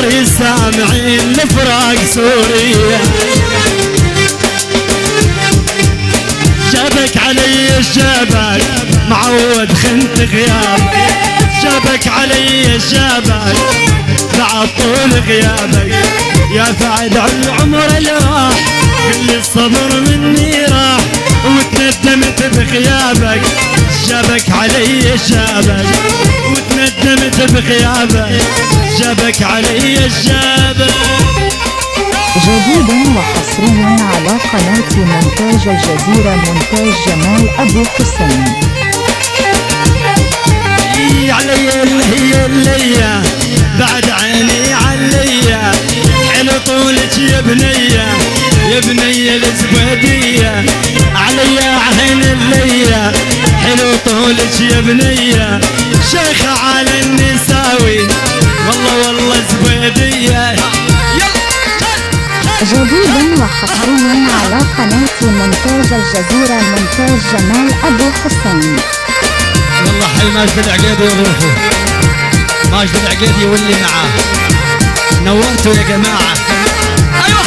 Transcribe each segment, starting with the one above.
داري سامعين لفراق سوريا. جابك علي الشبك معود خنت غيابك، جابك علي الشبك بعد طول غيابك. يا فعد عالعمر اللي راح كل الصبر مني راح، وتندمت بغيابك. جابك علي الشبك وتندمت بغيابك، جابك علي الشبك. جديد وحصريا على قناة مونتاج الجزيرة مونتاج جمال أبو حسين. علي اللي اللي بعد عيني عليا، حلو طولك يا بنية يا بنية الزبيدية. علي عين اللي حلو طولك يا بنية، شيخة على النساوي والله والله زبيدية. جديدا وحصريا على قناة مونتاج الجزيرة مونتاج جمال أبو حسين. والله حي ماجد العقيدي وروحه، ماجد العقيدي واللي معاه نورتوا يا جماعة. أيوه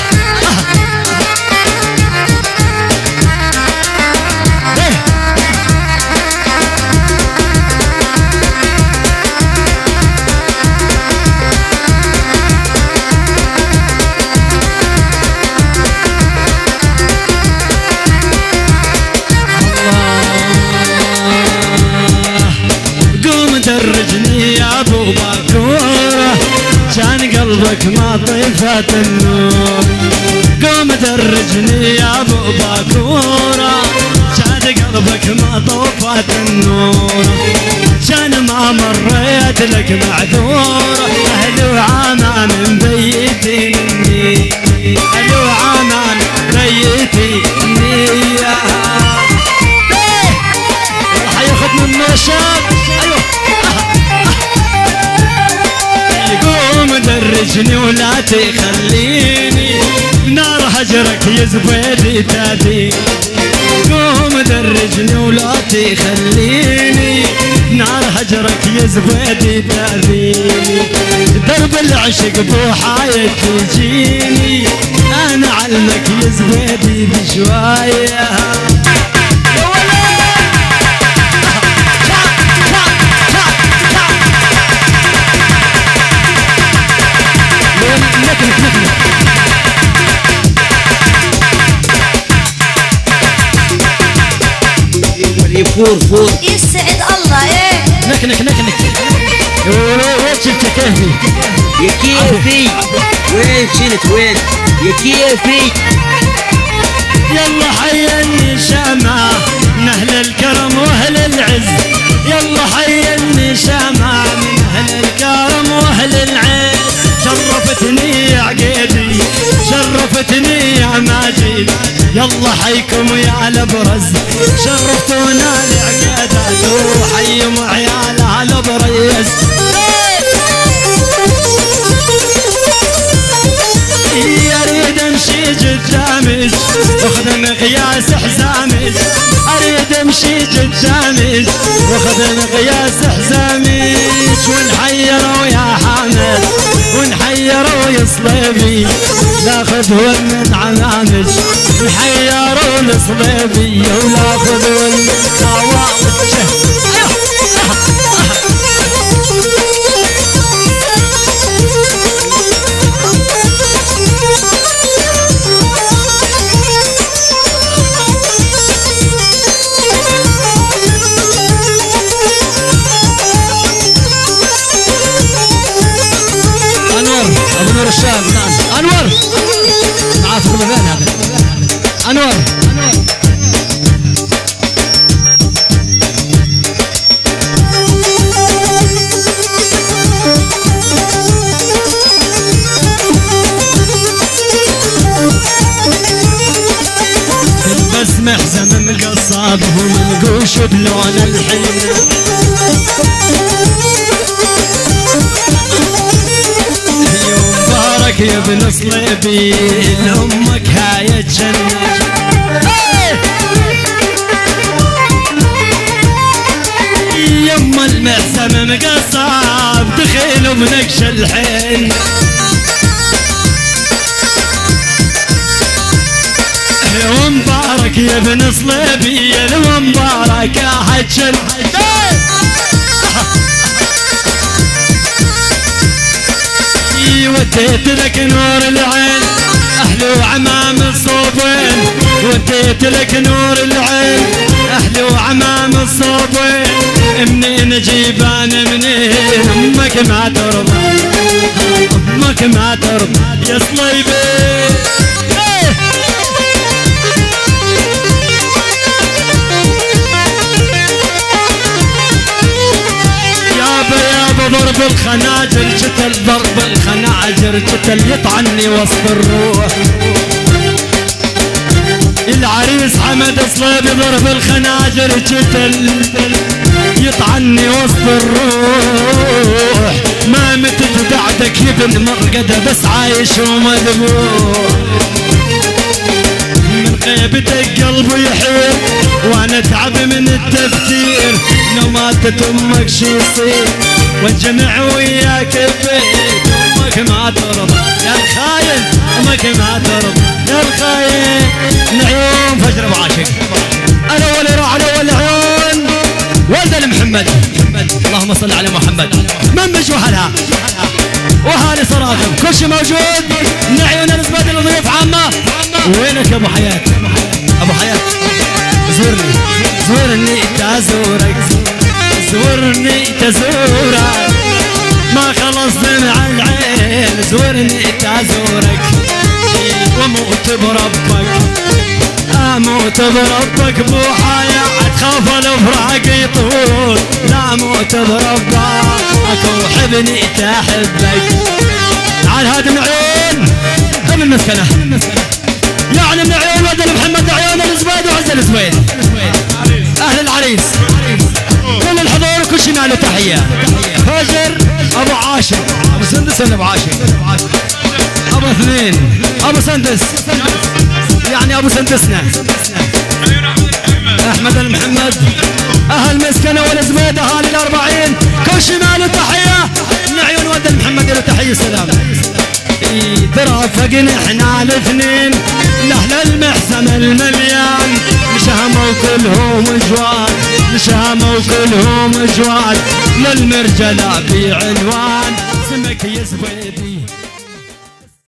درجني يا ابو باكوره، كان قلبك ما طفت النور. قوم درجني يا ابو باكوره، كان قلبك ما طفت النور. كان ما مريت لك معذوره، اهل وعمان مبيتيني، اهل وعمان مبيتيني. راح ياخذ من الشاب. درجني ولا تخليني بنار هجرك يا زبيدي تادي. قوم درجني ولا تخليني بنار هجرك يا زبيدي تاذيني. درب العشق بوحاية تجيني، انا علمك يا زبيدي بشوايه. فور فور يسعد الله. ايه نك وين شفت كيفي يا كيفي؟ وين شلت وين يا كيفي؟ يلا حي النشامة من اهل الكرم واهل العز، يلا حي النشامة من اهل الكرم واهل العز. شرفتني يا عقيدي شرفتني يا ماجد، يلا حيكم يا الابرز شرفتونا العقيدات، وحيم عيالها الابرز. اريد امشي قدامك واخذ مقياس حزامك، اريد امشي قدامك واخذ مقياس حزامك. ونحيروا يا حامد ونحيروا يا صليبي، ناخذ من عمامك نحيروا الصليبي، وناخذ من عوامك. انور الشام انور معاه في المكان هذا انور. البسمة حزم مقصاب ومنقوش بلون الحين، يا ابن صليبي لأمك هاي الجنة. يما المعسم مقصاب دخيل بنقش الحين، يا ابن صليبي المبارك حجن وديت لك نور العين اهلي وعمام الصوبين وديت لك نور العين اهلي وعمام الصوبين منين جيبان منين امك ما ترضى امك ما ترضى يا صليبي ضرب الخناجر جتل ضرب الخناجر جتل يطعني وسط الروح العريس حمد صليبي ضرب الخناجر جتل يطعني وسط الروح ما متت بعدك يا ابن مرقدة بس عايش ومذبوح من غيبتك قلبي يحير وانا اتعب من التفكير لو ماتت امك شي يصير والجمع وياك ببيت امك ما ترضى يا الخاين امك ما ترضى يا الخاين العيون فجر بعاشق الاول يروح الاول العيون ولد المحمد اللهم صل على محمد من بجوهلها وهالي صراخب كل شي موجود من عيون الزباد الضيوف عامه وينك يا ابو حياه ابو حياه زورني زورني تزورك زورني تزورك ما خلص دمع العين زورني تزورك واموت بربك اموت بربك بو حياة تخاف الفراق يطول لا اموت بربك وحبني تحبك تعال هذا من عيون ابن المسكنة يعني من عيون ولد محمد عيون الزبيد وعز الزبيد اهل العريس كل الحضور وكل شي ماله تحيه فجر ابو عاشر ابو سندس ولا ابو عاشر ابو اثنين ابو سندس يعني ابو سندسنا احمد المحمد اهل مسكنه والزبيد اهالي الاربعين كل شي ماله تحيه من عيون ولد محمد له تحيه سلام ترافقنا احنا الاثنين لاهل المحسن المليان نشهموا كلهم جواد نشهموا كلهم جواد للمرجله بعنوان سمك يسبي